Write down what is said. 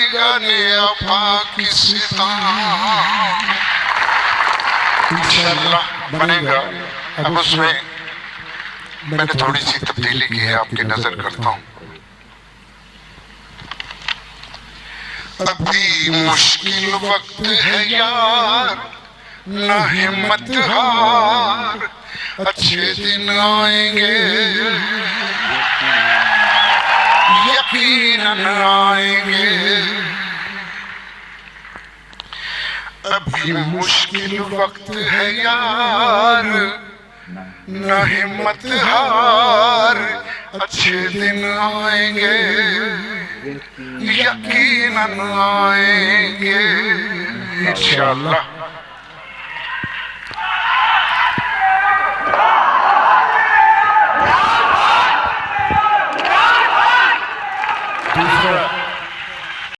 आएगा नया पाकिस्तान। इंशाअल्लाह बनेगा। अब उसमें मैंने थोड़ी सी तब्दीली की है, आपकी नजर करता हूँ। अभी मुश्किल वक्त है यार, ना हिम्मत हार, अच्छे दिन आएंगे यकीनन आएंगे। अभी मुश्किल वक्त है यार, ना हिम्मत हार, अच्छे दिन आएंगे यकीनन आएंगे इंशाअल्लाह।